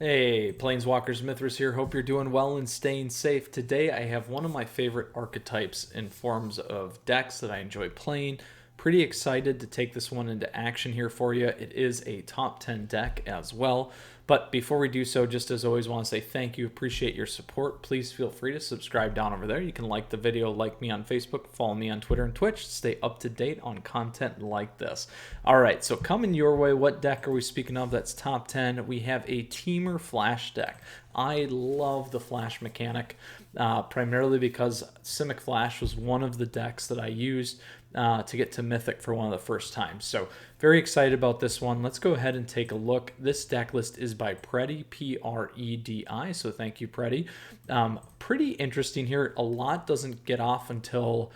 Hey, Planeswalkers, Mythras here. Hope you're doing well and staying safe. Today I have one of my favorite archetypes in forms of decks that I enjoy playing. Pretty excited to take this one into action here for you. It is a top 10 deck as well. But before we do so, just as always, want to say thank you, appreciate your support. Please feel free to subscribe down over there. You can like the video, like me on Facebook, follow me on Twitter and Twitch to stay up to date on content like this. All right, so coming your way, what deck are we speaking of that's top 10? We have a Temur Flash deck. I love the Flash mechanic, primarily because Simic Flash was one of the decks that I used to get to Mythic for one of the first times. So very excited about this one. Let's go ahead and take a look. This deck list is by Predi, P-R-E-D-I, so thank you, Predi. Pretty interesting here. A lot doesn't get off until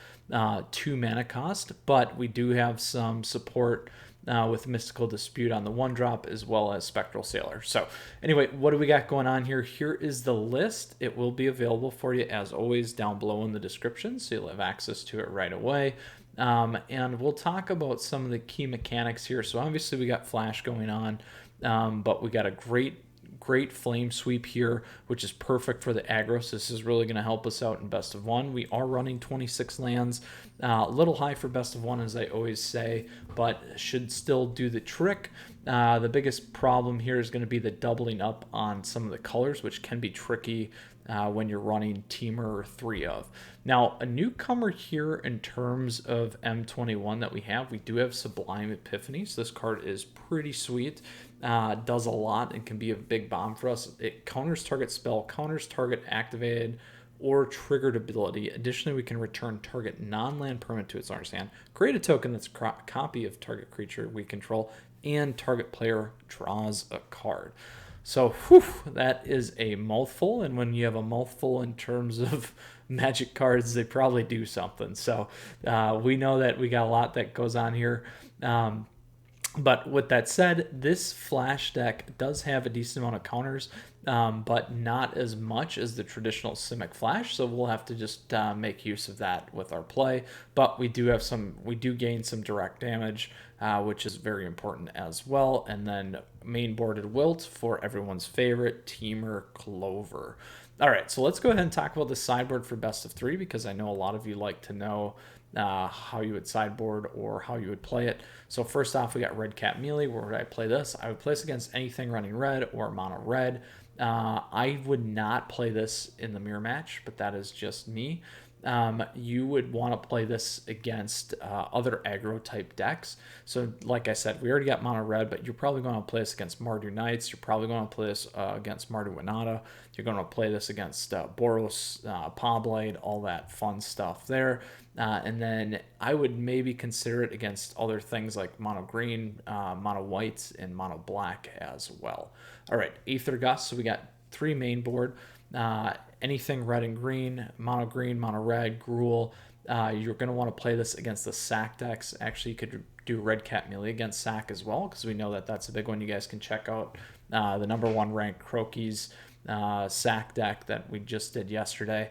2 mana cost, but we do have some support with Mystical Dispute on the 1-drop as well as Spectral Sailor. So anyway, what do we got going on here? Here is the list. It will be available for you as always down below in the description, so you'll have access to it right away. And we'll talk about some of the key mechanics here. So obviously we got Flash going on, but we got a great flame sweep here, which is perfect for the aggro. So this is really going to help us out in best of one. We are running 26 lands, a little high for best of one, as I always say, but should still do the trick. The biggest problem here is going to be the doubling up on some of the colors, which can be tricky when you're running Temur 3 of. Now, a newcomer here in terms of M21 that we do have Sublime Epiphany. So this card is pretty sweet. Does a lot and can be a big bomb for us. It counters target spell, counters target activated or triggered ability. Additionally, we can return target non-land permanent to its owner's hand, create a token that's a copy of target creature we control, and target player draws a card. So, whew, that is a mouthful, and when you have a mouthful in terms of magic cards, they probably do something. So, we know that we got a lot that goes on here. But with that said, this Flash deck does have a decent amount of counters, but not as much as the traditional Simic Flash. So we'll have to just make use of that with our play. But we do gain some direct damage, which is very important as well. And then main boarded Wilt for everyone's favorite Temur Clover. All right, so let's go ahead and talk about the sideboard for best of 3 because I know a lot of you like to know how you would sideboard or how you would play it. So first off, we got Red Cap Melee. Where would I play this? I would play this against anything running red or mono red. I would not play this in the mirror match, but that is just me. You would want to play this against other aggro type decks. So like I said, we already got mono red, but you're probably going to play this against Mardu Knights. You're probably going to play this against Mardu Inada. You're going to play this against Boros, Pawblade, all that fun stuff there. And then I would maybe consider it against other things like mono green, mono white, and mono black as well. All right, Aether Gust. So we got 3 main board. Anything red and green, mono red, Gruul. You're going to want to play this against the sack decks. Actually, you could do Red Cat Melee against sack as well, because we know that that's a big one. You guys can check out the #1 ranked Croaky's sack deck that we just did yesterday.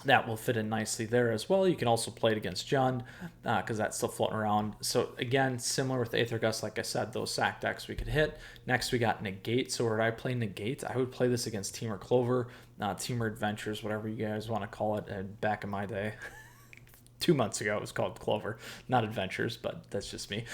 That will fit in nicely there as well. You can also play it against Jund because that's still floating around. So again, similar with Aether Gust, like I said, those sack decks we could hit. Next, we got Negate. So where I play Negate, I would play this against Temur Clover, Temur Adventures, whatever you guys want to call it. Back in my day, 2 months ago, it was called Clover, not Adventures, but that's just me.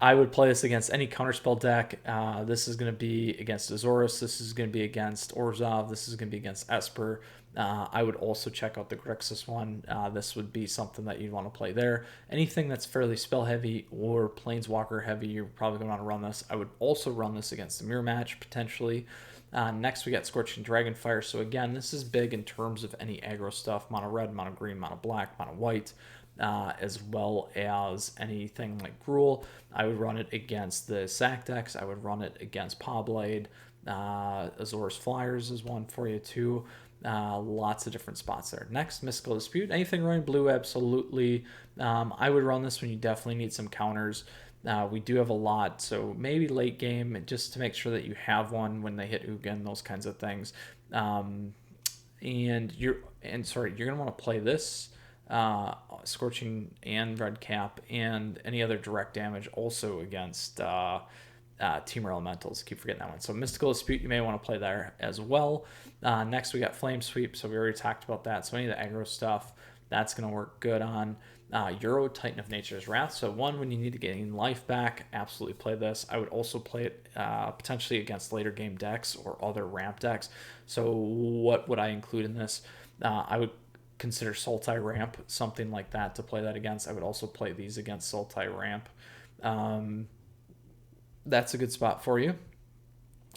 I would play this against any counterspell deck. This is going to be against Azorus. This is going to be against Orzhov. This is going to be against Esper. I would also check out the Grixis one. This would be something that you'd want to play there. Anything that's fairly spell heavy or planeswalker heavy, you're probably going to want to run this. I would also run this against the mirror match potentially. Next, we got Scorching Dragonfire. So again, this is big in terms of any aggro stuff: mono red, mono green, mono black, mono white. As well as anything like Gruul. I would run it against the sack decks. I would run it against Pawblade. Azorus Flyers is one for you too. Lots of different spots there. Next, Mystical Dispute. Anything running blue, absolutely. I would run this when you definitely need some counters. We do have a lot, so maybe late game, just to make sure that you have one when they hit Ugin, those kinds of things. You're going to want to play this Scorching and Red Cap and any other direct damage also against Temur Elementals. Keep forgetting that one. So Mystical Dispute, you may want to play there as well. Next, we got Flame Sweep. So we already talked about that. So any of the aggro stuff, that's going to work good on Euro Titan of Nature's Wrath. So one, when you need to gain life back, absolutely play this. I would also play it potentially against later game decks or other ramp decks. So what would I include in this? I would consider Sultai Ramp, something like that, to play that against. I would also play these against Sultai Ramp. That's a good spot for you.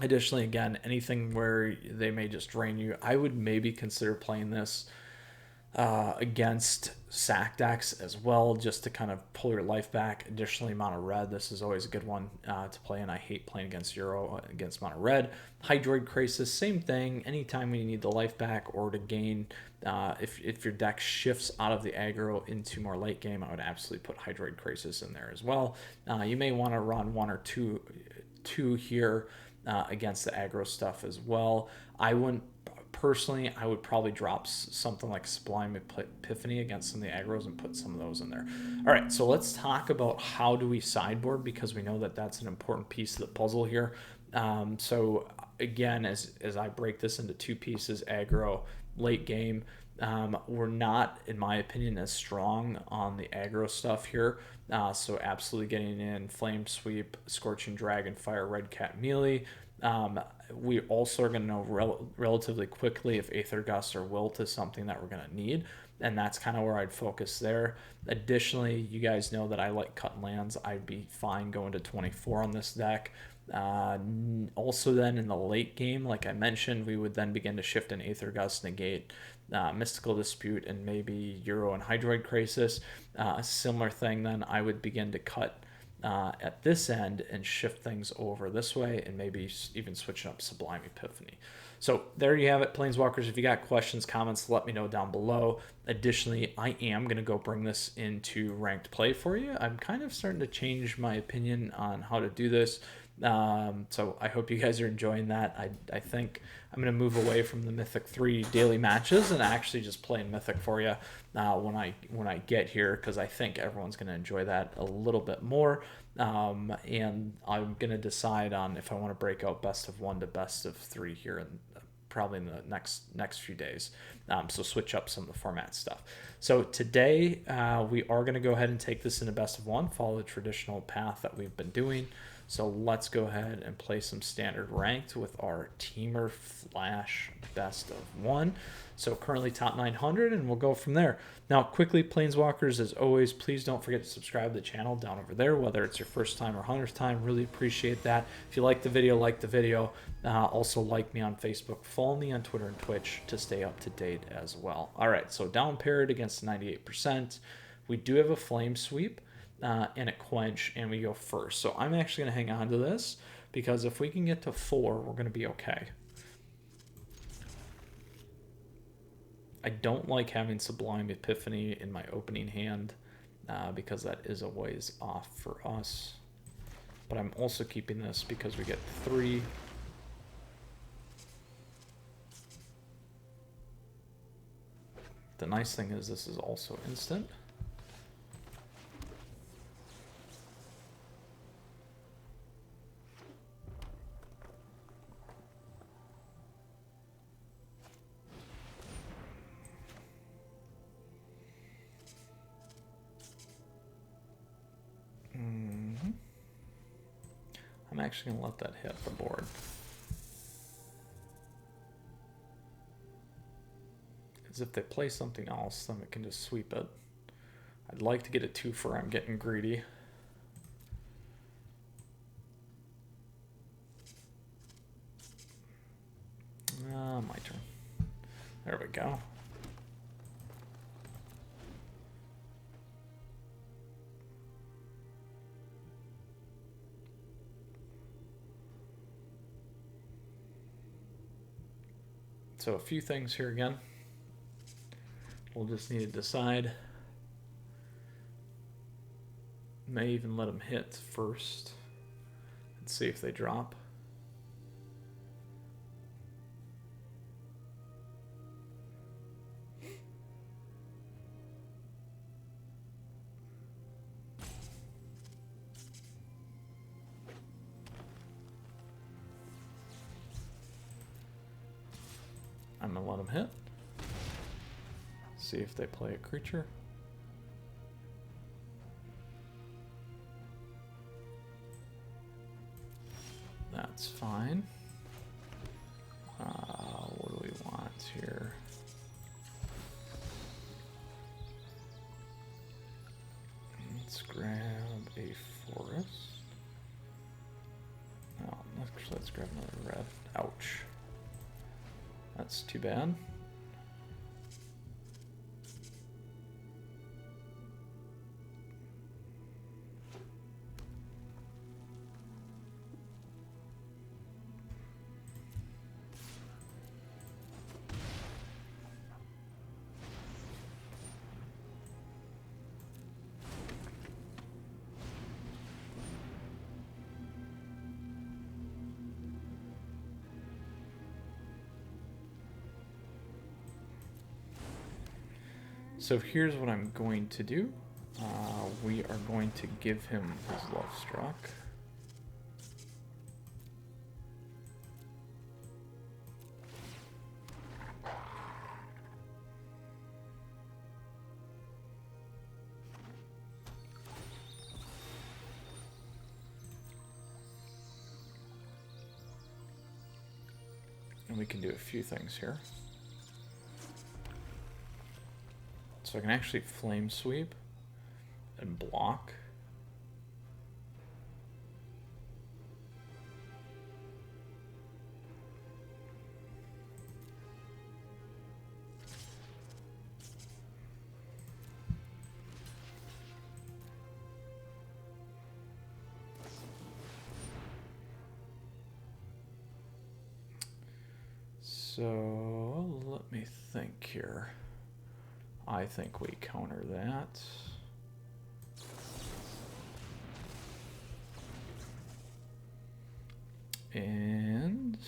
Additionally, again, anything where they may just drain you, I would maybe consider playing this against sack decks as well, just to kind of pull your life back. Additionally, mono red, this is always a good one to play, and I hate playing against Euro against mono red. Hydroid Crisis, same thing. Anytime you need the life back or to gain, if your deck shifts out of the aggro into more late game, I would absolutely put Hydroid Crisis in there as well. You may want to run one or two here against the aggro stuff as well. I wouldn't. Personally, I would probably drop something like Sublime Epiphany against some of the aggros and put some of those in there. All right, so let's talk about how do we sideboard, because we know that that's an important piece of the puzzle here. So again, as I break this into two pieces, aggro, late game, we're not, in my opinion, as strong on the aggro stuff here. So absolutely getting in Flame Sweep, Scorching Dragon, Fire, Red Cat, Melee. We also are going to know relatively quickly if Aether Gust or Wilt is something that we're going to need, and that's kind of where I'd focus there. Additionally, you guys know that I like cutting lands. I'd be fine going to 24 on this deck. Also then in the late game, like I mentioned, we would then begin to shift in Aether Gust, negate Mystical Dispute, and maybe Euro and Hydroid Crisis. A similar thing then, I would begin to cut at this end and shift things over this way, and maybe even switching up Sublime Epiphany. So there you have it, Planeswalkers. If you got questions, comments, let me know down below. Additionally, I am going to go bring this into ranked play for you. I'm kind of starting to change my opinion on how to do this. So I hope you guys are enjoying that. I think I'm going to move away from the Mythic 3 daily matches and actually just playing Mythic for you when I get here, because I think everyone's going to enjoy that a little bit more. And I'm going to decide on if I want to break out best of 1 to best of 3 here in probably in the next few days. So switch up some of the format stuff. So today we are going to go ahead and take this into best of 1, follow the traditional path that we've been doing. So let's go ahead and play some standard ranked with our Temur Flash best of 1. So currently top 900, and we'll go from there. Now, quickly, Planeswalkers, as always, please don't forget to subscribe to the channel down over there, whether it's your first time or 100th time. Really appreciate that. If you like the video, like the video. Also like me on Facebook. Follow me on Twitter and Twitch to stay up to date as well. All right, so down paired against 98%. We do have a Flame Sweep and a Quench, and we go first. So I'm actually going to hang on to this, because if we can get to 4, we're going to be okay. I don't like having Sublime Epiphany in my opening hand because that is a ways off for us. But I'm also keeping this because we get 3. The nice thing is this is also instant. I'm actually going to let that hit the board. Because if they play something else, then we can just sweep it. I'd like to get a 2 for I'm getting greedy. My turn. There we go. So a few things here again. We'll just need to decide. May even let them hit first and see if they drop. I'm gonna let them hit. See if they play a creature. That's fine. What do we want here? Let's grab a forest. Oh, actually, let's grab another red. Ouch. That's too bad. So here's what I'm going to do. We are going to give him his Love Struck. And we can do a few things here. So I can actually Flame Sweep and block. So let me think here. I think we counter that. And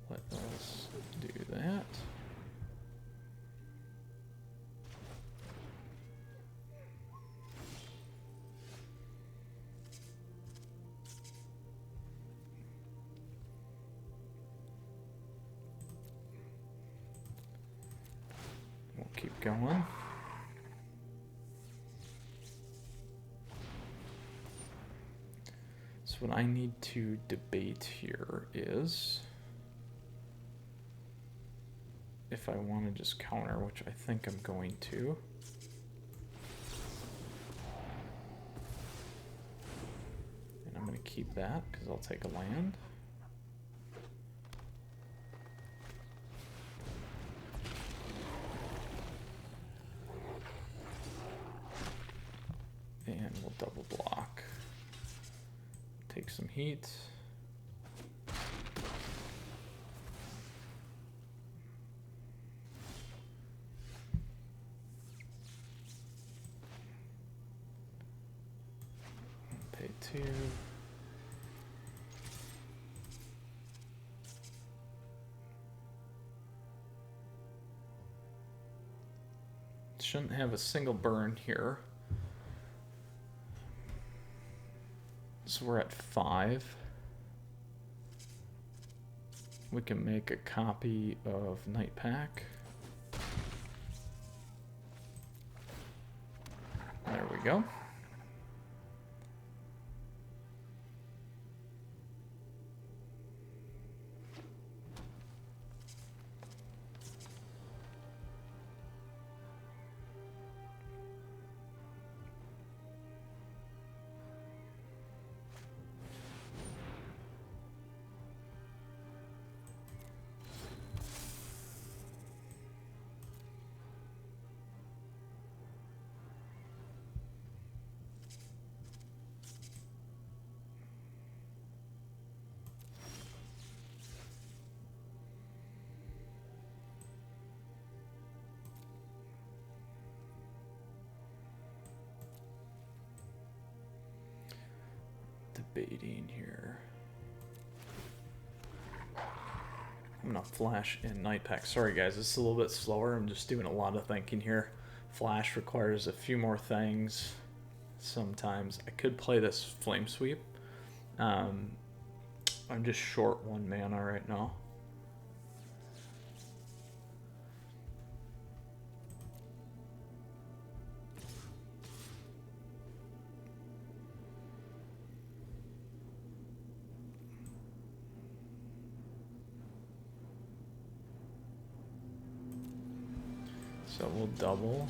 let us do that. Keep going. So what I need to debate here is if I want to just counter, which I think I'm going to. And I'm going to keep that because I'll take a land. And we'll double block. Take some heat. Pay 2. Shouldn't have a single burn here. So we're at 5. We can make a copy of Night Pack. There we go. Debating here. I'm gonna flash in Night Pack. Sorry guys, this is a little bit slower. I'm just doing a lot of thinking here. Flash requires a few more things. Sometimes I could play this Flame Sweep. I'm just short 1 mana right now. So we'll double.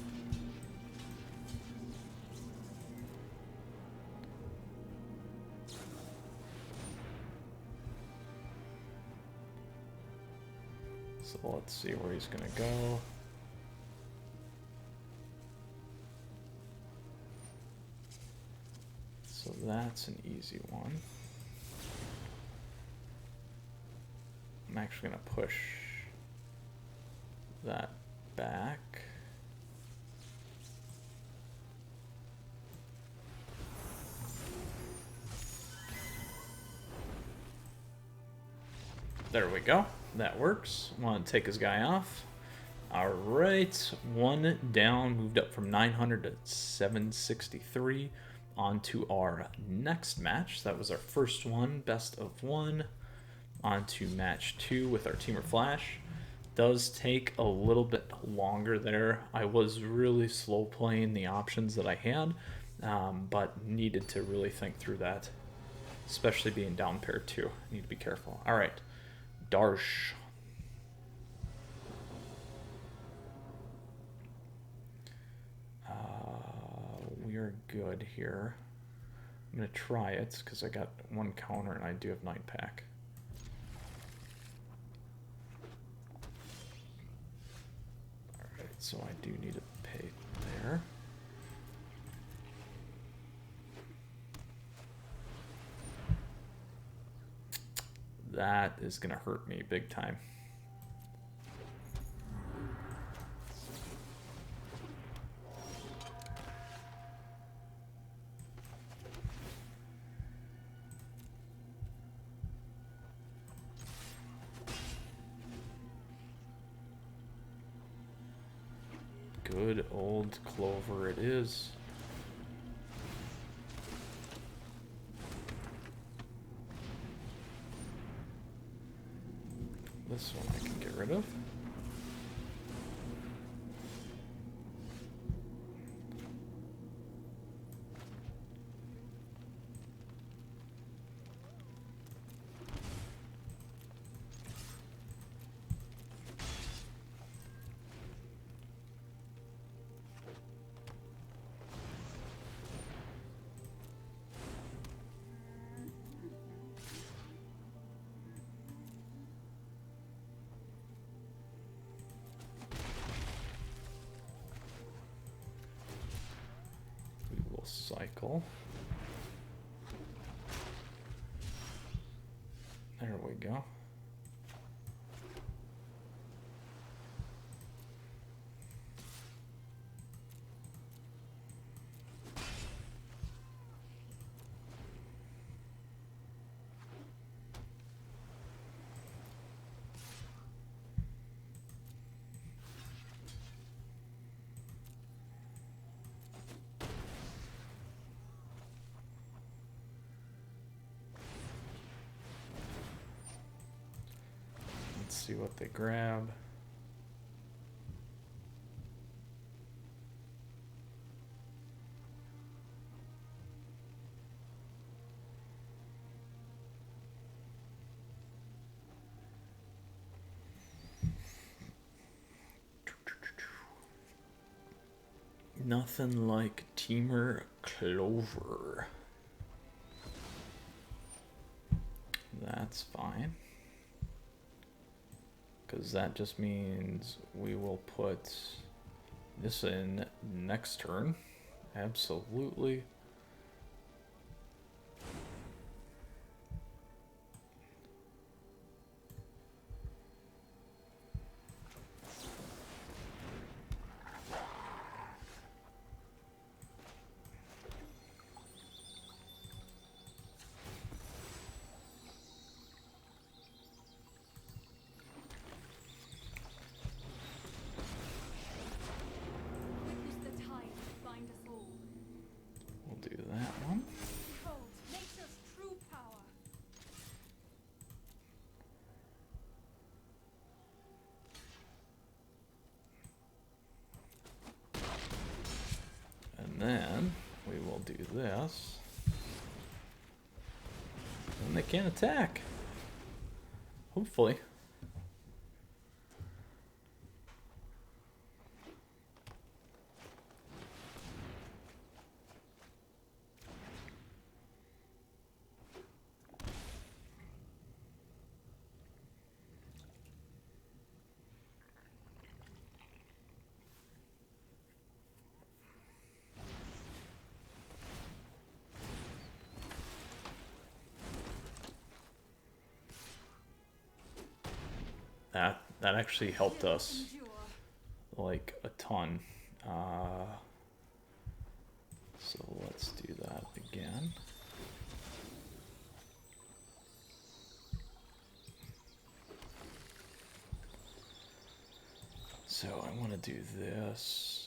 So let's see where he's gonna go. So that's an easy one. I'm actually gonna push that back. There we go. That works. Want to take his guy off. All right, one down, moved up from 900 to 763. On to our next match. That was our first one, best of one. On to match 2 with our Temur Flash. Does take a little bit longer there. I was really slow playing the options that I had, but needed to really think through that, especially being down pair 2. Need to be careful. All right, Darsh. We are good here. I'm going to try it because I got 1 counter and I do have 9 pack. Alright, so I do need to pay there. That is going to hurt me big time. Good old Clover it is. This one I can get rid of. Cycle. There we go. See what they grab. Nothing like Temur Clover. That's fine. Because that just means we will put this in next turn. Absolutely. Then we will do this. And they can't attack. Hopefully. That actually helped us like a ton. So let's do that again. So I want to do this.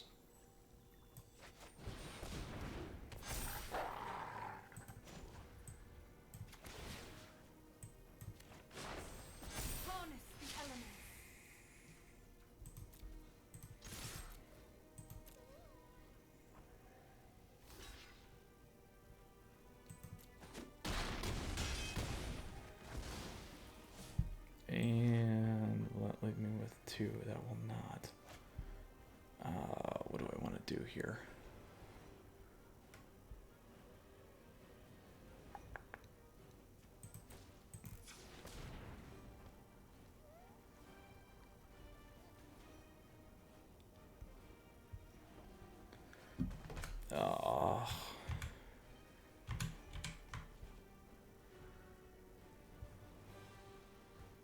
And will that leave me with 2? That will not. What do I want to do here?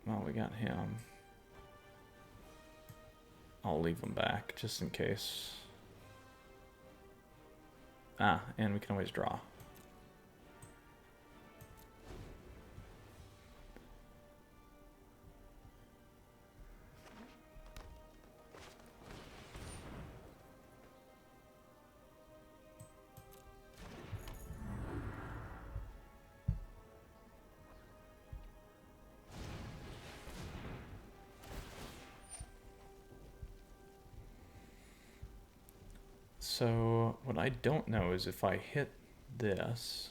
Well, we got him. I'll leave him back just in case. Ah, and we can always draw. So what I don't know is if I hit this,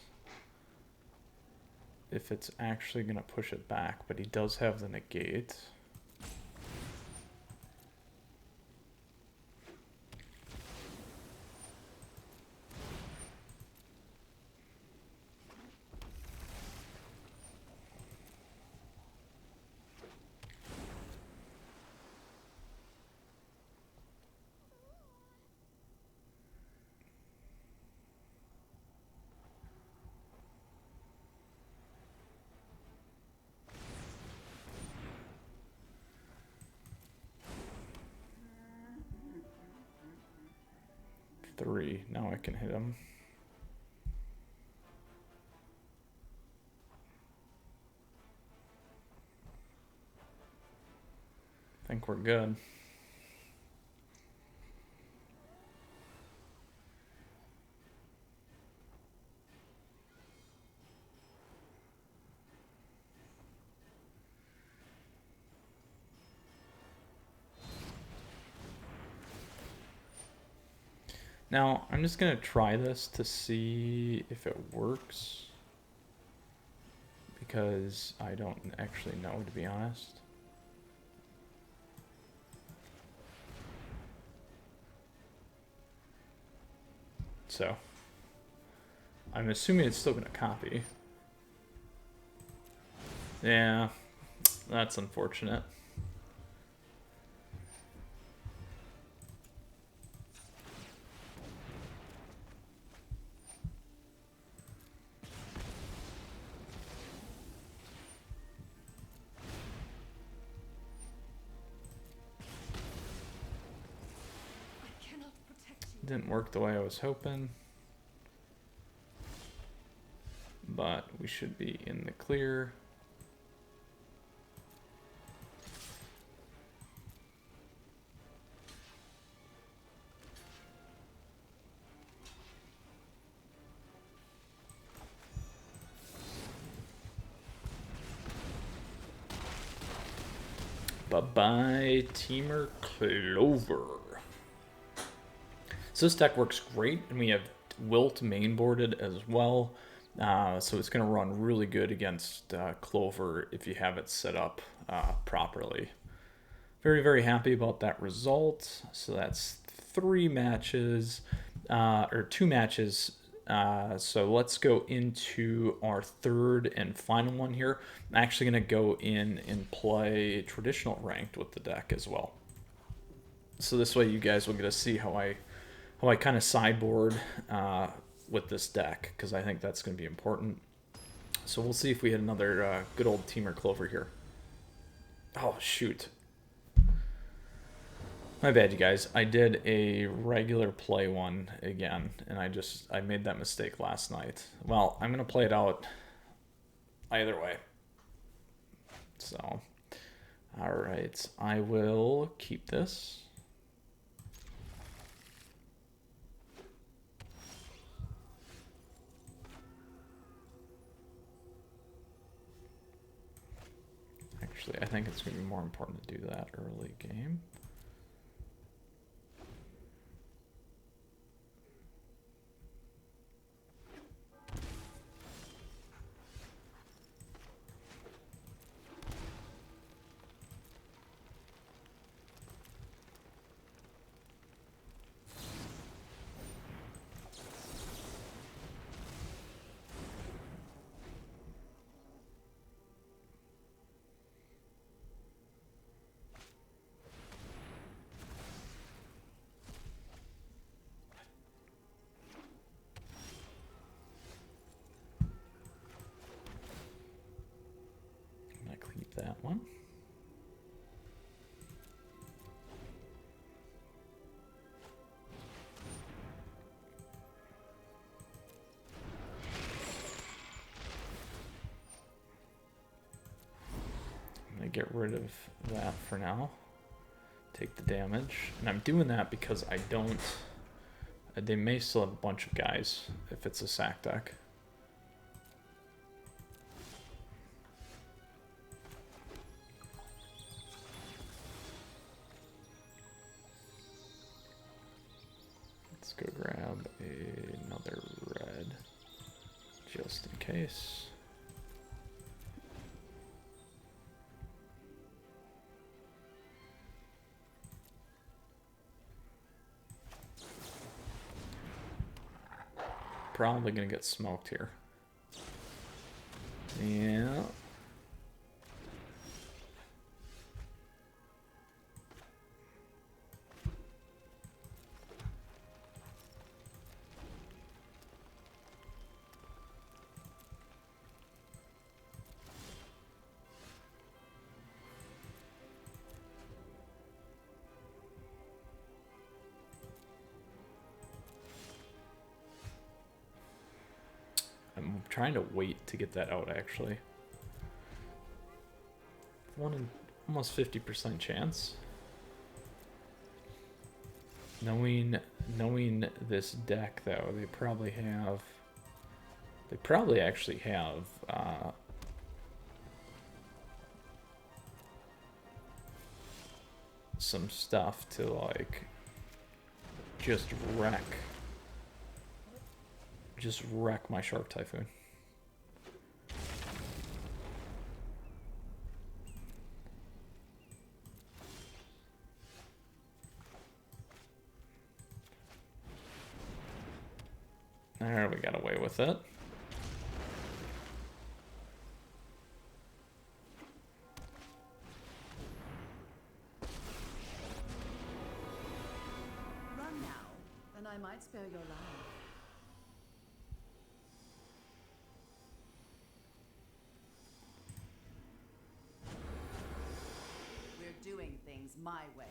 if it's actually going to push it back, but he does have the negate. Three. Now I can hit him. I think we're good. Now, I'm just going to try this to see if it works, because I don't actually know, to be honest. So, I'm assuming it's still going to copy. Yeah, that's unfortunate. Didn't work the way I was hoping, but we should be in the clear. Bye-bye, Temur Clover. So this deck works great, and we have Wilt mainboarded as well. So it's going to run really good against Clover if you have it set up properly. Very, very happy about that result. So that's 3 matches, or 2 matches. So let's go into our third and final one here. I'm actually going to go in and play traditional ranked with the deck as well. So this way you guys will get to see how I kind of sideboard with this deck, because I think that's going to be important. So we'll see if we hit another good old Temur Clover here. Oh, shoot. My bad, you guys. I did a regular play one again, and I made that mistake last night. Well, I'm gonna play it out either way. So, all right, I will keep this. Actually, I think it's gonna be more important to do that early game. That one. I'm gonna get rid of that for now. Take the damage, and I'm doing that because I don't. They may still have a bunch of guys if it's a sack deck. Let's go grab another red, just in case. Probably gonna get smoked here. Yeah. I'm trying to wait to get that out, actually. One in almost 50% chance. Knowing this deck, though, they probably actually have some stuff to, like, just wreck my Shark Typhoon. There, we got away with it. Run now, and I might spare your life. We're doing things my way.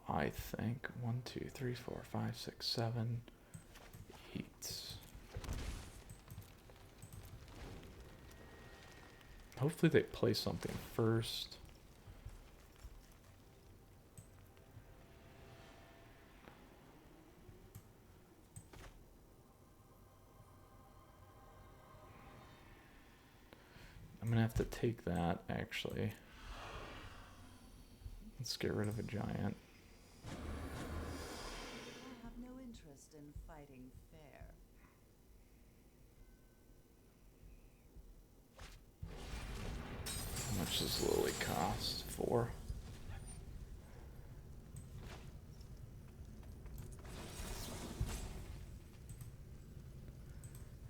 I think 1, 2, 3, 4, 5, 6, 7, 8. Hopefully they play something first. I'm gonna have to take that, actually. Let's get rid of a giant. I have no interest in fighting fair. How much does Lily cost? 4.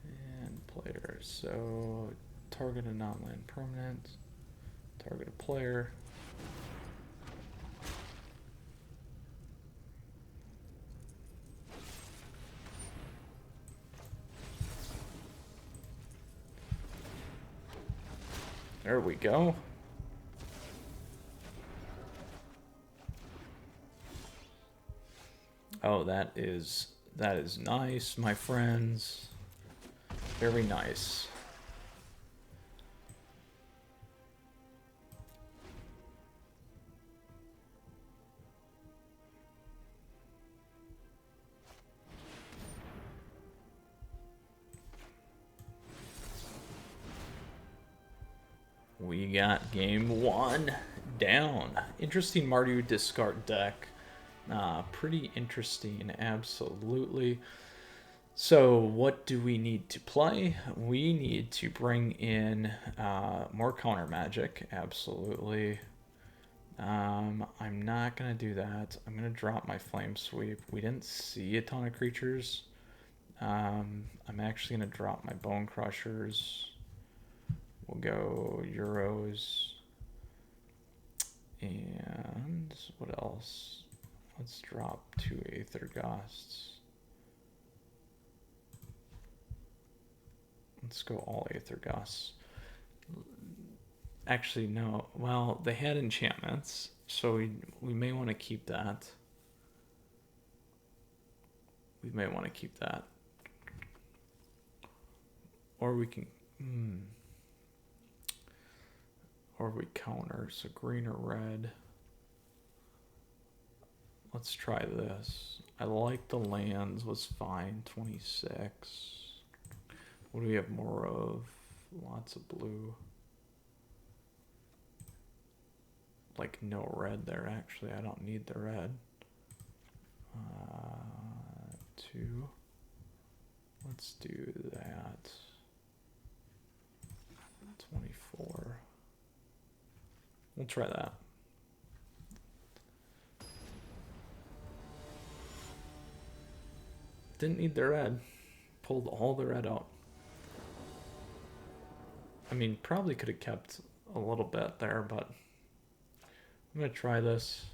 And player. So target a non-land permanent. Target a player. There we go. Oh, that is nice, my friends. Very nice. We got game 1 down. Interesting Mardu discard deck. Pretty interesting, absolutely. So what do we need to play? We need to bring in more counter magic, absolutely. I'm not going to do that. I'm going to drop my Flame Sweep. We didn't see a ton of creatures. I'm actually going to drop my Bonecrushers. We'll go Euros. And what else? Let's drop 2 Aether Gusts. Let's go all Aether Gusts. Actually, no. Well, they had enchantments, so we may want to keep that. We may want to keep that. Or we can... Or we counter, so green or red. Let's try this. I like the lands, was fine. 26. What do we have more of? Lots of blue. Like no red there, actually. I don't need the red. 2. Let's do that. 24. We'll try that. Didn't need the red. Pulled all the red out. I mean, probably could have kept a little bit there, but I'm going to try this.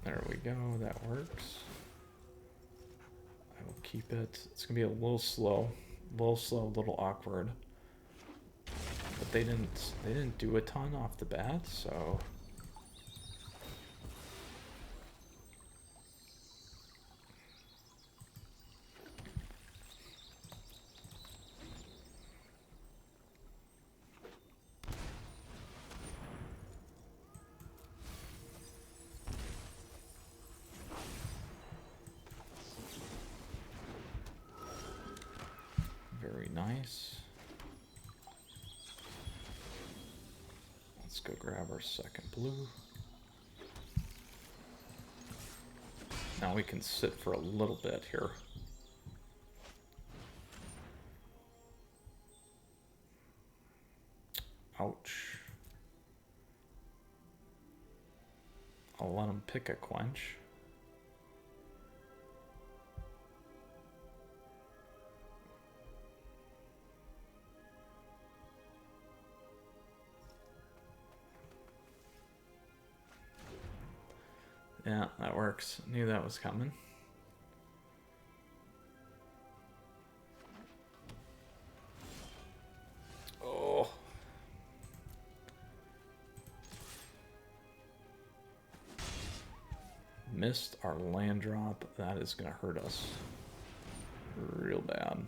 There we go. That works. I will keep it. It's going to be a little slow, a little awkward. But they didn't do a ton off the bat, so very nice. Let's go grab our second blue. Now we can sit for a little bit here. Ouch. I'll let him pick a quench. Yeah, that works. Knew that was coming. Oh. Missed our land drop. That is going to hurt us real bad.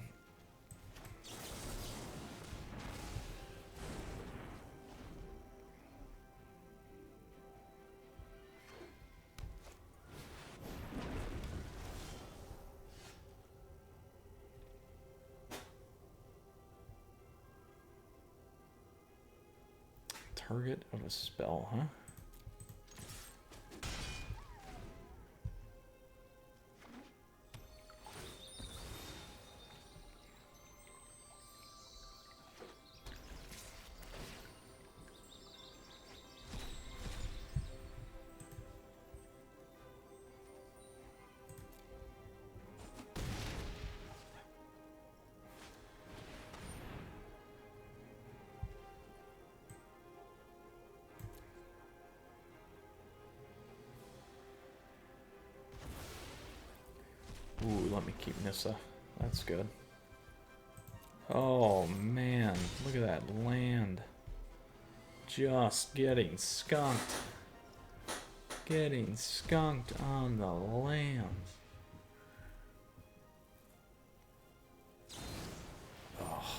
Target of a spell, huh? Ooh, let me keep Nissa. That's good. Oh man, look at that land. Just getting skunked. Getting skunked on the land. Oh.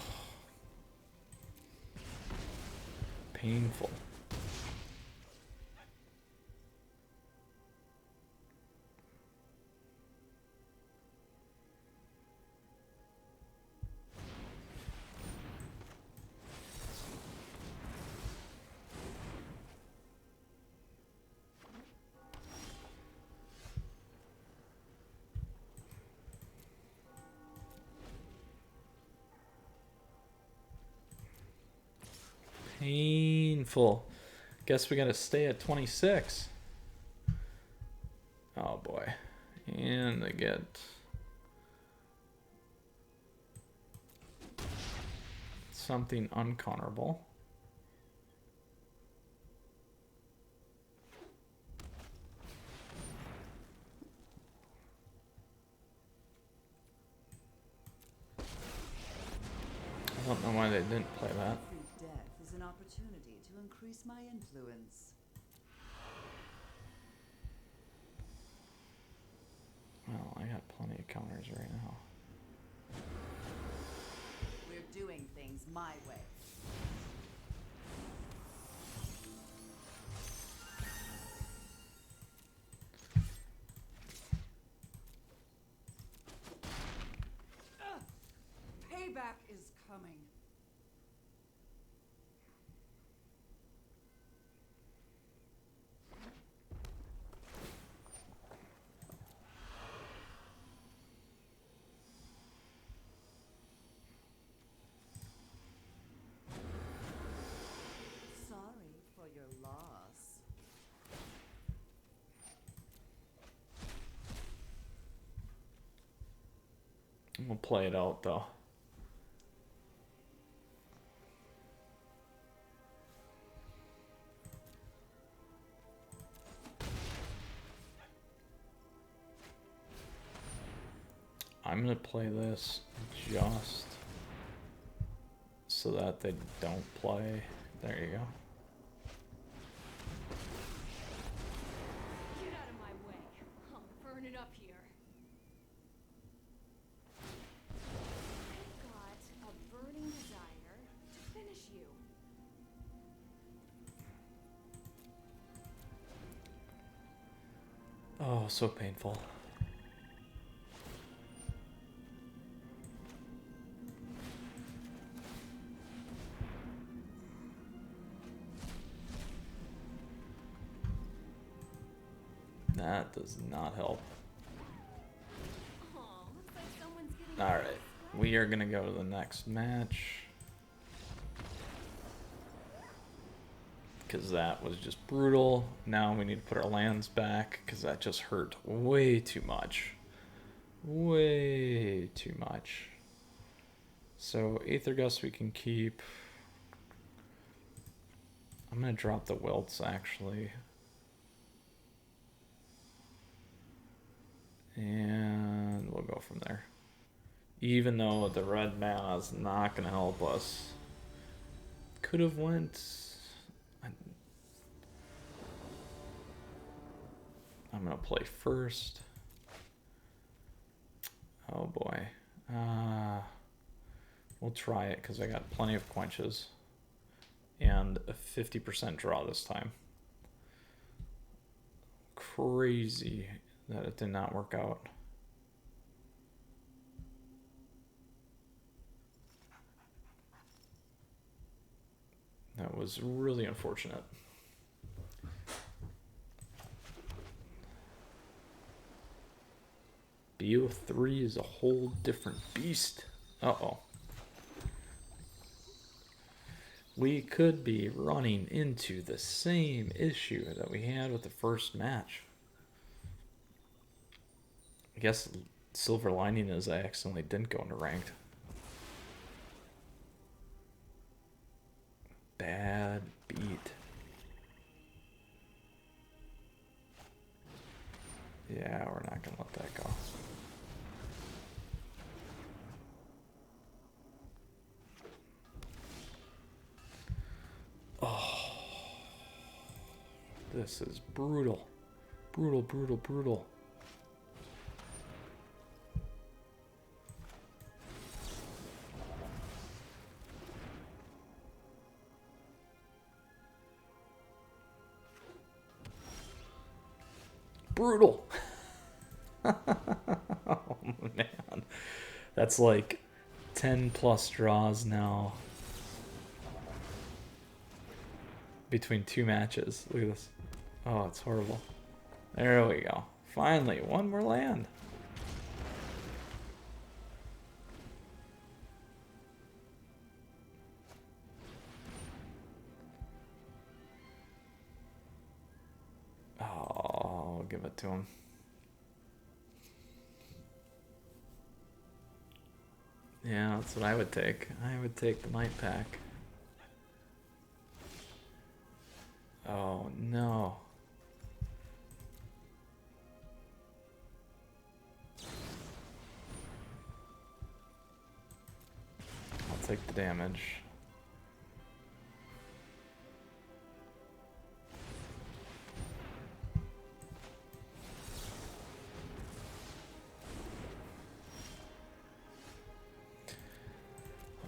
Painful. Painful. Guess we gotta stay at 26. Oh boy. And they get something uncounterable. I don't know why they didn't play that. Every death is an opportunity to increase my influence. Well, I got plenty of counters right now. We're doing things my way. Payback is coming. Sorry for your loss. We'll play it out though. I'm gonna play this just so that they don't play. There you go. Get out of my way. I'll burn it up here. I've got a burning desire to finish you. Oh, so painful. That does not help. Aw, looks like someone's getting Alright, we are gonna go to the next match. Because that was just brutal. Now we need to put our lands back because that just hurt way too much. Way too much. So Aether Gust we can keep. I'm gonna drop the Wilts actually. And we'll go from there. Even though the red mana is not going to help us. Could have went... I'm going to play first. Oh boy. We'll try it because I got plenty of quenches. And a 50% draw this time. Crazy that it did not work out. That was really unfortunate. BO3 is a whole different beast. Uh-oh. We could be running into the same issue that we had with the first match. I guess silver lining is I accidentally didn't go into ranked. Bad beat. Yeah, we're not gonna let that go. This is brutal. Brutal, brutal, brutal. Brutal. Oh, man. That's like 10 plus draws now. Between 2 matches. Look at this. Oh, it's horrible. There we go. Finally, one more land. Oh, I'll give it to him. Yeah, that's what I would take. I would take the Might Pack. Oh, no. I'll take the damage.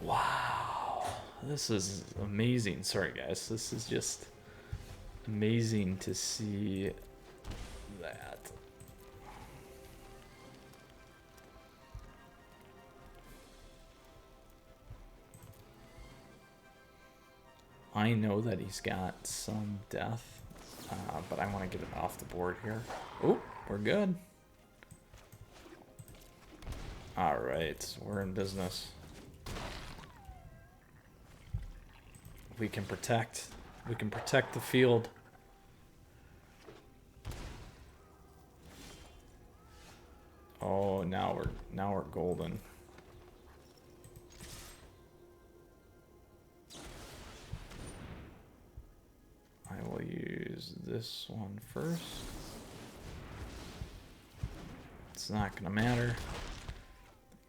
Wow. This is amazing. Sorry, guys. This is just amazing to see that. I know that he's got some death, but I want to get it off the board here. Oh, we're good. All right, we're in business. We can protect the field. Oh, now we're golden. I will use this one first. It's not gonna matter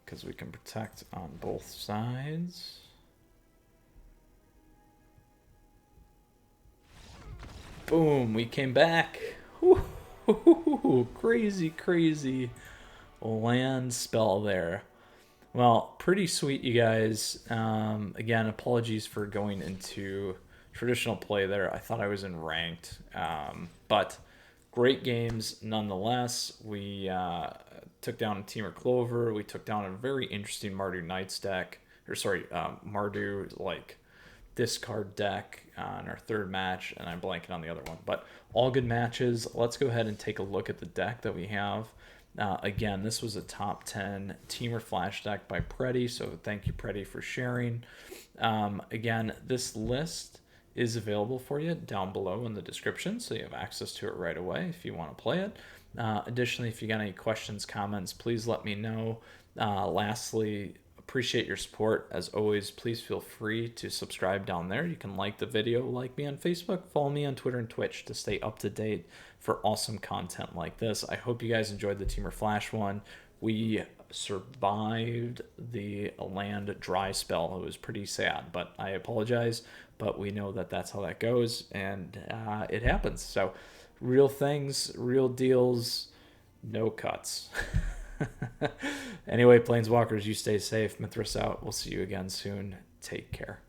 because we can protect on both sides. Boom, we came back. Woo-hoo-hoo-hoo. Crazy, crazy land spell there. Well, pretty sweet, you guys. Again, apologies for going into traditional play there. I thought I was in ranked, but great games nonetheless. We took down Temur Clover. We took down a very interesting Mardu Knights deck, or sorry, Mardu like discard deck on our third match, and I'm blanking on the other one, but all good matches. Let's go ahead and take a look at the deck that we have. Again, this was a top 10 Temur Flash deck by Predi, so thank you, Predi, for sharing. Again, this list is available for you down below in the description, so you have access to it right away if you want to play it. Additionally, if you got any questions, comments, please let me know. Lastly, appreciate your support. As always, please feel free to subscribe down there. You can like the video, like me on Facebook, follow me on Twitter and Twitch to stay up to date for awesome content like this. I hope you guys enjoyed the Temur Flash one. We survived the land dry spell. It was pretty sad, but I apologize. But we know that that's how that goes, and it happens. So real things, real deals, no cuts. Anyway, Planeswalkers, you stay safe. Mythras out. We'll see you again soon. Take care.